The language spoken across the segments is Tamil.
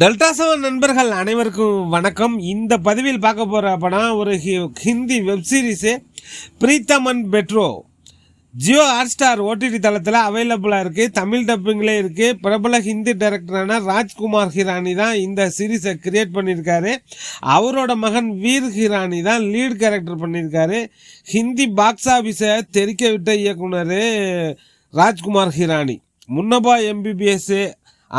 டெல்டா செவன் நண்பர்கள் அனைவருக்கும் வணக்கம். இந்த பதிவில் பார்க்க போகிற படம் ஒரு Hindi web series Pritam and Pedro. Jio Hotstar OTT தளத்தில் அவைலபிளாக இருக்குது. தமிழ் டப்பிங்லே இருக்குது. பிரபல ஹிந்தி டைரக்டரான ராஜ்குமார் ஹிரானி தான் இந்த சீரீஸை கிரியேட் பண்ணியிருக்காரு. அவரோட மகன் வீர் ஹிரானி தான் லீட் கேரக்டர் பண்ணியிருக்காரு. ஹிந்தி பாக்ஸ் ஆஃபீஸை தெறிக்க விட்ட இயக்குனர் ராஜ்குமார் ஹிரானி. முன்னபா எம்பிபிஎஸ்,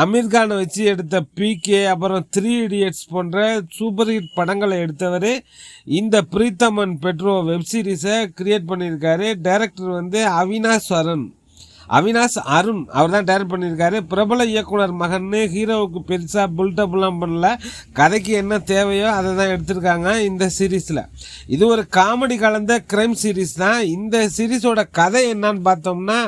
அமீர்கானை வச்சு எடுத்த பிகே, அப்புறம் 3 Idiots போன்ற சூப்பர் ஹிட் படங்களை எடுத்தவர் இந்த பிரீத்தம் அண்ட் பெட்ரோ வெப் சீரிஸை கிரியேட் பண்ணியிருக்காரு. டைரக்டர் அவினாஷ் அருண் அவர் தான் டைரக்ட் பண்ணியிருக்காரு. பிரபல இயக்குனர் மகன்னு ஹீரோவுக்கு பெருசாக பில்டப்லாம் பண்ணல. கதைக்கு என்ன தேவையோ அதை தான் எடுத்திருக்காங்க இந்த சீரீஸில். இது ஒரு காமெடி கலந்த கிரைம் சீரீஸ் தான். இந்த சீரீஸோட கதை என்னன்னு பார்த்தோம்னா,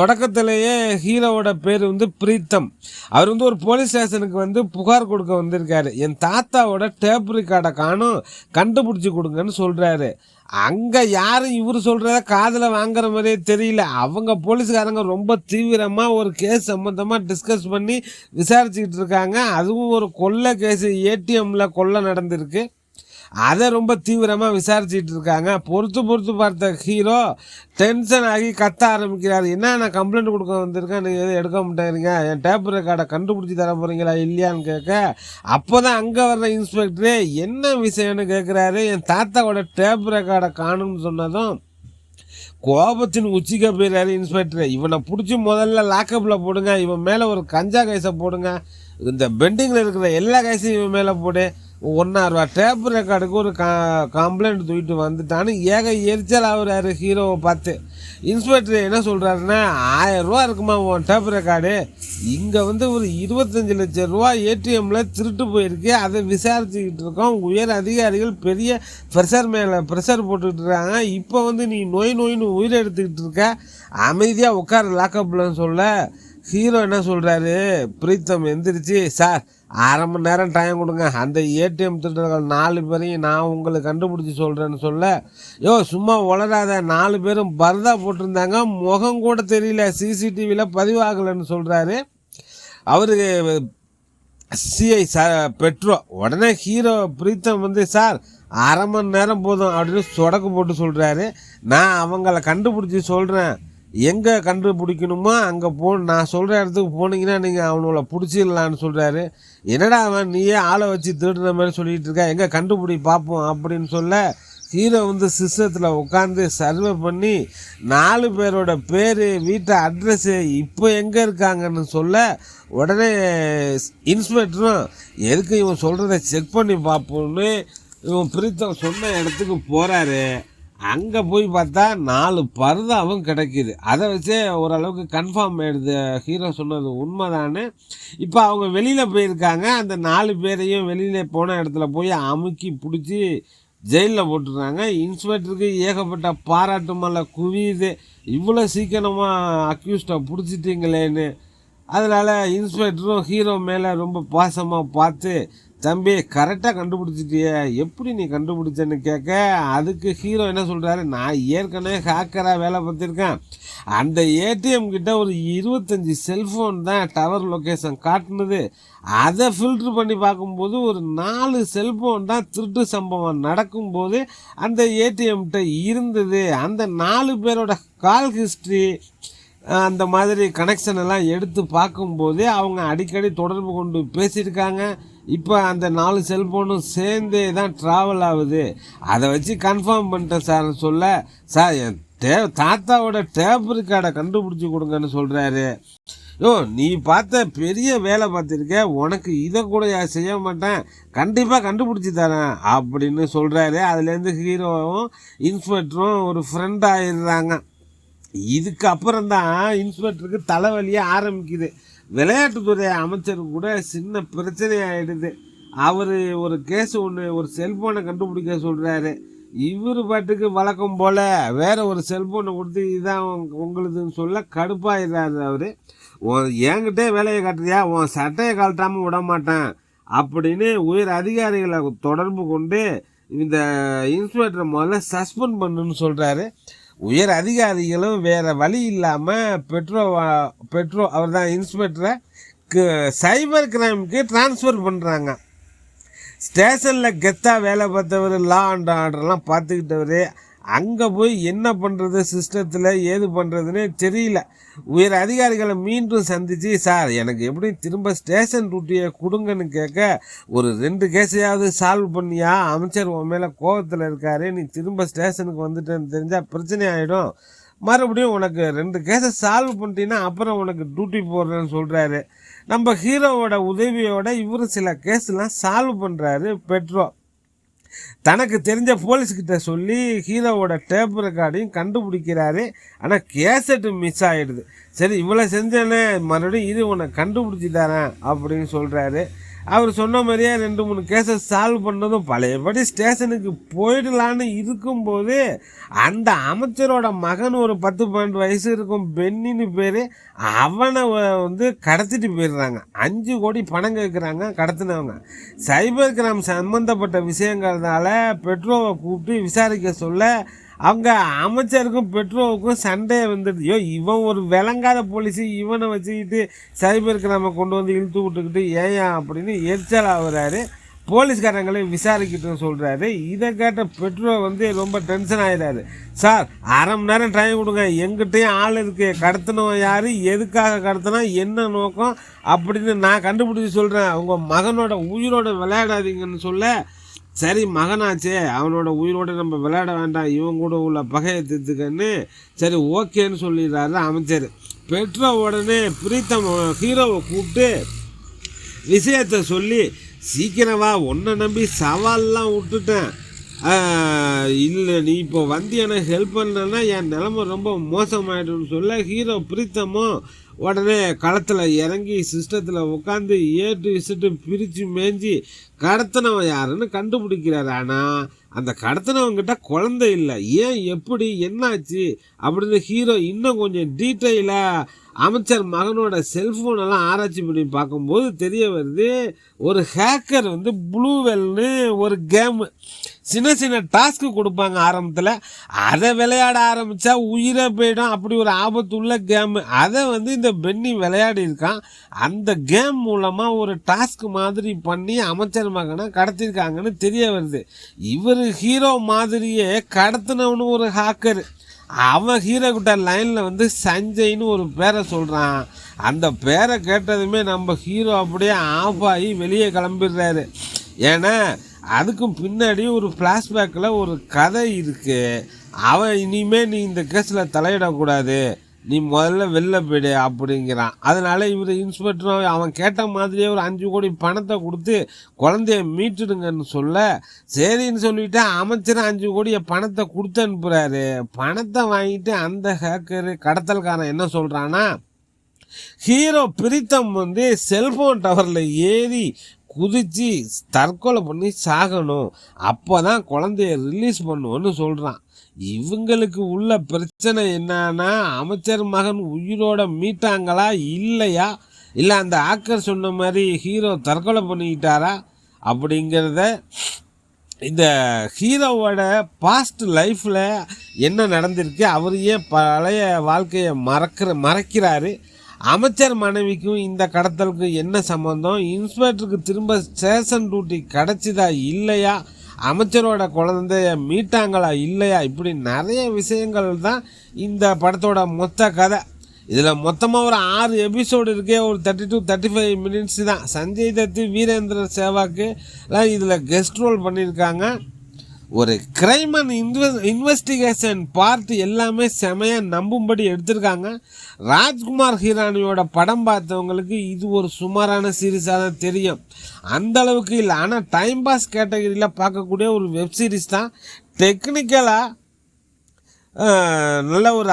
தொடக்கத்திலேயே ஹீரோவோட பேர் பிரீத்தம். அவர் ஒரு போலீஸ் ஸ்டேஷனுக்கு புகார் கொடுக்க வந்திருக்காரு. என் தாத்தாவோட டேப் ரெக்கார்டை காணும், கண்டுபிடிச்சி கொடுங்கன்னு சொல்கிறாரு. அங்கே யாரும் இவர் சொல்கிறத காதில் வாங்குற மாதிரியே தெரியல. அவங்க போலீஸ்காரங்க ரொம்ப தீவிரமாக ஒரு கேஸ் சம்மந்தமாக டிஸ்கஸ் பண்ணி விசாரிச்சுக்கிட்டு இருக்காங்க. அதுவும் ஒரு கொள்ளை கேஸு, ஏடிஎம்மில் கொள்ளை நடந்திருக்கு. அதை ரொம்ப தீவிரமாக விசாரிச்சுட்டு இருக்காங்க. பொறுத்து பார்த்த ஹீரோ டென்ஷன் ஆகி கத்த ஆரம்பிக்கிறார். என்ன, நான் கம்ப்ளைண்ட் கொடுக்க வந்திருக்கேன், நீங்கள் எதுவும் எடுக்க மாட்டேங்கிறீங்க, என் டேப் ரெக்கார்டை கண்டுபிடிச்சி தர போகிறீங்களா இல்லையான்னு கேட்க, அப்போ தான் அங்கே வர்ற இன்ஸ்பெக்டரு என்ன விஷயம்னு கேட்குறாரு. என் தாத்தாவோட டேப் ரெக்கார்டை காணும்னு சொன்னதும் கோபத்தின் உச்சிக்க போயிறாரு இன்ஸ்பெக்டர். இவனை பிடிச்சி முதல்ல லாக்கப்பில் போடுங்க, இவன் மேலே ஒரு கஞ்சா கேஸை போடுங்க, இந்த பெண்டிங்கில் இருக்கிற எல்லா கேஸையும் இவன் மேலே போடு, 1,000 ரூபா டேப் ரெக்கார்டுக்கு ஒரு கம்ப்ளைண்ட் தூக்கிட்டு வந்துட்டான்னு எரிச்சல் ஆகுறாரு ஹீரோவை பார்த்து. இன்ஸ்பெக்டர் என்ன சொல்கிறாருன்னா, 1000 ரூபா இருக்குமா உன் டேப் ரெக்கார்டு, இங்கே ஒரு 25 லட்சம் ரூபா ஏடிஎம்மில் திருட்டு போயிருக்கு, அதை விசாரிச்சுக்கிட்டு இருக்கோம், உயர் அதிகாரிகள் பெரிய ப்ரெஷர் போட்டுக்கிட்டு இருக்காங்க, இப்போ நீ நோயின்னு உயிரை எடுத்துக்கிட்டு இருக்க, அமைதியாக உட்கார லாக்கப்லன்னு சொல்ல, ஹீரோ என்ன சொல்கிறாரு, பிரீத்தம் எந்திரிச்சு, சார் 1/2 மணி நேரம் டைம் கொடுங்க, அந்த ஏடிஎம் திருடர்கள் 4 பேரையும் நான் உங்களுக்கு கண்டுபிடிச்சி சொல்கிறேன்னு சொல்ல, சும்மா உளராத, 4 பேரும் பர்தா போட்டிருந்தாங்க, முகம் கூட தெரியல, சிசிடிவியில் பதிவாகலைன்னு சொல்கிறாரு அவருக்கு சிஐ பெட்ரோ. உடனே ஹீரோ பிரீத்தம் சார் 1/2 மணி நேரம் போதும் அப்படின்னு சொடக்கு போட்டு சொல்கிறாரு. நான் அவங்கள கண்டுபிடிச்சி சொல்கிறேன், எங்கே கண்டுபிடிக்கணுமோ அங்கே நான் சொல்கிற இடத்துக்கு போனீங்கன்னா நீங்கள் அவங்கள பிடிச்சிடலான்னு சொல்கிறாரு. என்னடா அவன் நீயே ஆளை வச்சு திருடுற மாதிரி சொல்லிகிட்டு இருக்கா, எங்கே கண்டுபிடி பார்ப்போம் அப்படின்னு சொல்ல, ஹீரோ சிஸ்டத்தில் உட்காந்து சர்வே பண்ணி 4 பேரோட பேர், வீட்டு அட்ரஸ்ஸு, இப்போ எங்கே இருக்காங்கன்னு சொல்ல, உடனே இன்ஸ்பெக்டரும் எதுக்கு இவன் சொல்கிறத செக் பண்ணி பார்ப்போன்னு இவன் பிரீத்தம் சொன்ன இடத்துக்கு போகிறாரு. அங்கே போய் பார்த்தா 4 பர்தாவும் கிடைக்கிது. அதை வச்சே ஓரளவுக்கு கன்ஃபார்ம் ஆகிடுது ஹீரோ சொன்னது உண்மைதானே. இப்போ அவங்க வெளியில் போயிருக்காங்க. அந்த 4 பேரையும் வெளியில் போன இடத்துல போய் அமுக்கி பிடிச்சி ஜெயிலில் போட்டுருக்காங்க. இன்ஸ்பெக்டருக்கு ஏகப்பட்ட பாராட்டு மலை குவியுது, இவ்வளோ சீக்கிரமாக அக்யூஸ்டை பிடிச்சிட்டிங்களேன்னு. அதனால் இன்ஸ்பெக்டரும் ஹீரோ மேலே ரொம்ப பாசமாக பார்த்து, தம்பி கரெக்டாக கண்டுபிடிச்சிட்டிய, எப்படி நீ கண்டுபிடிச்சேன்னு கேட்க, அதுக்கு ஹீரோ என்ன சொல்கிறாரு, நான் ஏற்கனவே ஹேக்கராக வேலை பார்த்துருக்கேன், அந்த ஏடிஎம் கிட்ட ஒரு 25 செல்ஃபோன் தான் டவர் லொக்கேஷன் காட்டுனது, அதை ஃபில்ட்ரு பண்ணி பார்க்கும்போது ஒரு 4 செல்ஃபோன் தான் திருட்டு சம்பவம் நடக்கும்போது அந்த ஏடிஎம்கிட்ட இருந்தது. அந்த 4 பேரோட கால் ஹிஸ்ட்ரி, அந்த மாதிரி கனெக்ஷன் எல்லாம் எடுத்து பார்க்கும்போது அவங்க அடிக்கடி தொடர்பு கொண்டு பேசியிருக்காங்க. இப்போ அந்த 4 செல்ஃபோனும் சேர்ந்தே தான் ட்ராவல் ஆகுது, அதை வச்சு கன்ஃபார்ம் பண்ணிட்டேன் சார்னு சொல்ல, சார் என் தாத்தாவோட டேப் ரெக்கார்டை கண்டுபிடிச்சி கொடுங்கன்னு சொல்கிறாரு. நீ பார்த்த பெரிய வேலை பார்த்துருக்க, உனக்கு இதை கூட செய்ய மாட்டேன், கண்டிப்பாக கண்டுபிடிச்சி தரேன் அப்படின்னு சொல்கிறாரு. அதுலேருந்து ஹீரோவும் இன்ஸ்பெக்டரும் ஒரு ஃப்ரெண்ட் ஆகிடுறாங்க. இதுக்கு அப்புறம் தான் இன்ஸ்பெக்டருக்கு தலைவலியாக ஆரம்பிக்குது. விளையாட்டுத்துறை அமைச்சருக்கு கூட சின்ன பிரச்சனை ஆகிடுது. அவர் ஒரு கேஸ் ஒரு செல்ஃபோனை கண்டுபிடிக்க சொல்கிறாரு. இவர் பாட்டுக்கு வழக்கம் போல் வேறு ஒரு செல்ஃபோனை கொடுத்து இதுதான் உங்களுதுன்னு சொல்ல கடுப்பாயிடுறாரு அவர். என்கிட்டே வேலையை காட்டுறியா, உன் சட்டையை கழட்டாமல் விட மாட்டேன் அப்படின்னு உயர் அதிகாரிகளை தொடர்பு கொண்டு இந்த இன்ஸ்பெக்டரை முதல்ல சஸ்பெண்ட் பண்ணுன்னு சொல்கிறாரு. உயர் அதிகாரிகளும் வேறு வழி இல்லாமல் பெட்ரோ அவர் தான் இன்ஸ்பெக்டரை சைபர் கிரைமுக்கு ட்ரான்ஸ்ஃபர் பண்ணுறாங்க. ஸ்டேஷனில் கெத்தாக வேலை பார்த்தவர், லா அண்ட் ஆர்டர்லாம் பார்த்துக்கிட்டவர் அங்கே போய் என்ன பண்ணுறது, சிஸ்டத்தில் ஏது பண்ணுறதுன்னு தெரியல. உயர் அதிகாரிகளை மீண்டும் சந்தித்து, சார் எனக்கு எப்படி திரும்ப ஸ்டேஷன் டியூட்டியை கொடுங்கன்னு கேட்க, ஒரு 2 கேஸையாவது சால்வ் பண்ணியா, அமைச்சர் உன் மேலே கோபத்தில் இருக்காரு, நீ திரும்ப ஸ்டேஷனுக்கு வந்துட்டேன்னு தெரிஞ்சால் பிரச்சனை ஆகிடும், மறுபடியும் உனக்கு 2 கேஸை சால்வ் பண்ணிட்டீங்கன்னா அப்புறம் உனக்கு டியூட்டி போடுறேன்னு சொல்கிறாரு. நம்ம ஹீரோவோட உதவியோட இவர் சில கேஸ்லாம் சால்வ் பண்ணுறாரு. பெட்ரோ தனக்கு தெரிஞ்ச போலீஸ்கிட்ட சொல்லி ஹீரோவோட டேப் ரெக்கார்டையும் கண்டுபிடிக்கிறாரு. ஆனால் கேசட்டு மிஸ் ஆகிடுது. சரி இவ்வளோ செஞ்சேன்னு மறுபடியும் இது உன்னை கண்டுபிடிச்சி தரேன் அப்படின்னு சொல்கிறாரு. அவர் சொன்ன மாதிரியே 2-3 கேஸை சால்வ் பண்ணதும் பழையபடி ஸ்டேஷனுக்கு போயிடலான்னு இருக்கும்போது அந்த அமைச்சரோட மகன் ஒரு 10-12 வயசு இருக்கும், பென்னின்னு பேர், அவனை கடத்திட்டு போயிடுறாங்க. 5 கோடி பணம் கேட்குறாங்க கடத்தினவங்க. சைபர் கிரைம் சம்மந்தப்பட்ட விஷயங்கிறதுனால பெட்ரோவை கூப்பிட்டு விசாரிக்க சொல்ல அவங்க அமைச்சருக்கும் பெட்ரோவுக்கும் சண்டையை வந்துடுது. இவன் ஒரு விளங்காத போலீஸு, இவனை வச்சுக்கிட்டு சைபர் கிரைமை கொண்டு வந்து இழுத்து விட்டுக்கிட்டு ஏன் அப்படின்னு எரிச்சல் ஆகுறாரு. போலீஸ்காரங்களையும் விசாரிக்கிட்டுன்னு சொல்கிறாரு. இதை கேட்ட பெட்ரோ ரொம்ப டென்ஷன் ஆகிடாரு. சார் 1/2 மணி நேரம் டைம் கொடுங்க, எங்கிட்டையும் ஆள் இருக்குது, கடத்தினவன் யார், எதுக்காக கடத்தினா, என்ன நோக்கம் அப்படின்னு நான் கண்டுபிடிச்சி சொல்கிறேன், உங்கள் மகனோட உயிரோட விளையாடாதீங்கன்னு சொல்ல, சரி மகனாச்சே அவனோட உயிரோடு நம்ம விளையாட வேண்டாம், இவன் கூட உள்ள பகையை தீர்த்துக்கன்னு சரி ஓகேன்னு சொல்லிடுறாரு அமைச்சர். பெட்ரோ உடனே பிரீத்தம் ஹீரோவை கூப்பிட்டு விஷயத்தை சொல்லி, சீக்கிரமா உன்னை நம்பி சவால்லாம் விட்டுட்டேன், இல்லை நீ இப்போ எனக்கு ஹெல்ப் பண்ணலன்னா என் நிலைமை ரொம்ப மோசமாயிடும்னு சொல்ல, ஹீரோ பிரீத்தமும் உடனே களத்தில் இறங்கி சிஸ்டத்தில் உட்காந்து ஏட்டு விசிட்டு பிரித்து மேய்ஞ்சி கடத்தினவன் யாருன்னு கண்டுபிடிக்கிறாரு. ஆனால் அந்த கடத்தினவங்கிட்ட குழந்தை இல்லை, ஏன் எப்படி என்னாச்சு அப்படின்னு ஹீரோ இன்னும் கொஞ்சம் டீட்டெயிலாக அமைச்சர் மகனோட செல்ஃபோனெல்லாம் ஆராய்ச்சி பண்ணி பார்க்கும்போது தெரிய வருது, ஒரு ஹேக்கர் ப்ளூவெல்னு ஒரு கேமு, சின்ன டாஸ்க்கு கொடுப்பாங்க ஆரம்பத்தில், அதை விளையாட ஆரம்பித்தா உயிரை போயிடும், அப்படி ஒரு ஆபத்துள்ள கேமு. அதை இந்த பென்னி விளையாடி இருக்கான். அந்த கேம் மூலமாக ஒரு டாஸ்க் மாதிரி பண்ணி அமைச்சர் மகனை கடத்திருக்காங்கன்னு தெரிய வருது. இவர் ஹீரோ மாதிரியே கடத்தினவனு ஒரு ஹேக்கர், அவன் ஹீரோ கிட்ட லைனில் சஞ்சய்னு ஒரு பேரை சொல்கிறான். அந்த பேரை கேட்டதுமே நம்ம ஹீரோ அப்படியே ஆஃப் ஆகி வெளியே கிளம்பிடுறாரு. ஏன்னா அதுக்கும் பின்னாடி ஒரு ஃப்ளாஷ்பேக்கில் ஒரு கதை இருக்குது. அவன் இனிமேல் நீ இந்த கேஸில் தலையிடக்கூடாது, நீ முதல்ல வெளில போயிடு அப்படிங்கிறான். அதனால் இவர் இன்ஸ்பெக்டரும் அவன் கேட்ட மாதிரியே ஒரு 5 கோடி பணத்தை கொடுத்து குழந்தைய மீட்டுடுங்கன்னு சொல்ல, சரின்னு சொல்லிவிட்டு அமைச்சர் 5 கோடியை பணத்தை கொடுத்து அனுப்புகிறாரு. பணத்தை வாங்கிட்டு அந்த ஹேக்கரு கடத்தல்காரன் என்ன சொல்கிறான்னா, ஹீரோ பிரீத்தம் செல்ஃபோன் டவரில் ஏறி குதித்து தற்கொலை பண்ணி சாகணும், அப்போ தான் குழந்தைய ரிலீஸ் பண்ணுவோன்னு சொல்கிறான். இவங்களுக்கு உள்ள பிரச்சனை என்னன்னா, அமைச்சர் மகன் உயிரோட மீட்டாங்களா இல்லையா, இல்லை அந்த ஆக்கர் சொன்ன மாதிரி ஹீரோ தற்கொலை பண்ணிக்கிட்டாரா அப்படிங்கிறத, இந்த ஹீரோவோட பாஸ்ட் லைஃப்பில் என்ன நடந்திருக்கு, அவர் ஏன் பழைய வாழ்க்கையை மறைக்கிறாரு, அமைச்சர் மனைவிக்கும் இந்த கடத்தலுக்கும் என்ன சம்பந்தம், இன்ஸ்பெக்டருக்கு திரும்ப ஸ்டேஷன் டியூட்டி கிடச்சிதா இல்லையா, அமைச்சரோட குழந்தைய மீட்டாங்களா இல்லையா, இப்படி நிறைய விஷயங்கள் தான் இந்த படத்தோட மொத்த கதை. இதில் மொத்தமாக ஒரு 6 எபிசோடு இருக்கே, ஒரு 32-35 மினிட்ஸ் தான். சஞ்சய் தத்து, வீரேந்திர சேவாக்குலாம் இதில் கெஸ்ட் ரோல் பண்ணியிருக்காங்க. ஒரு கிரைம் அண்ட் இன்வெஸ்டிகேஷன் பார்ட் எல்லாமே செமையாக நம்பும்படி எடுத்திருக்காங்க. ராஜ்குமார் ஹீரானியோட படம் பார்த்தவங்களுக்கு இது ஒரு சுமாரான சீரீஸாக தான் தெரியும், அந்த அளவுக்கு இல்லை. ஆனால் டைம் பாஸ் கேட்டகரியில் பார்க்கக்கூடிய ஒரு வெப் சீரிஸ் தான். டெக்னிக்கலாக நல்ல ஒரு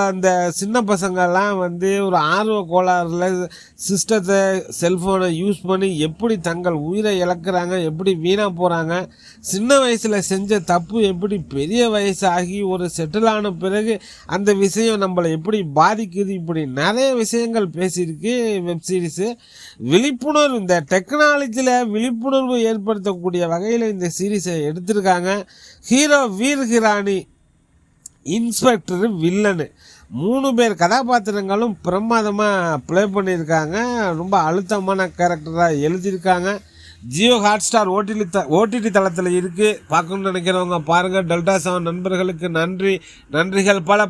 அந்த சின்ன பசங்கள்லாம் ஒரு கோளாறில் சிஸ்டத்தை செல்ஃபோனை யூஸ் பண்ணி எப்படி தங்கள் உயிரை இழக்கிறாங்க, எப்படி வீணாக போகிறாங்க, சின்ன வயசில் செஞ்ச தப்பு எப்படி பெரிய வயசாகி ஒரு செட்டிலான பிறகு அந்த விஷயம் நம்மளை எப்படி பாதிக்குது, இப்படி நிறைய விஷயங்கள் பேசியிருக்கு வெப் சீரிஸு. விழிப்புணர்வு, இந்த டெக்னாலஜியில் விழிப்புணர்வு ஏற்படுத்தக்கூடிய வகையில் இந்த சீரீஸை எடுத்திருக்காங்க. Hero Veer Hirani, inspector villain, 3 பேர் கதாபாத்திரங்களும் பிரமாதமாக ப்ளே பண்ணியிருக்காங்க. ரொம்ப அழுத்தமான கேரக்டராக எழுதியிருக்காங்க. ஜியோ ஹாட்ஸ்டார் ஓடிடி தளத்தில் இருக்குது. பார்க்கணுன்னு நினைக்கிறவங்க பாருங்கள். டெல்டா 7 நண்பர்களுக்கு நன்றிகள் பல.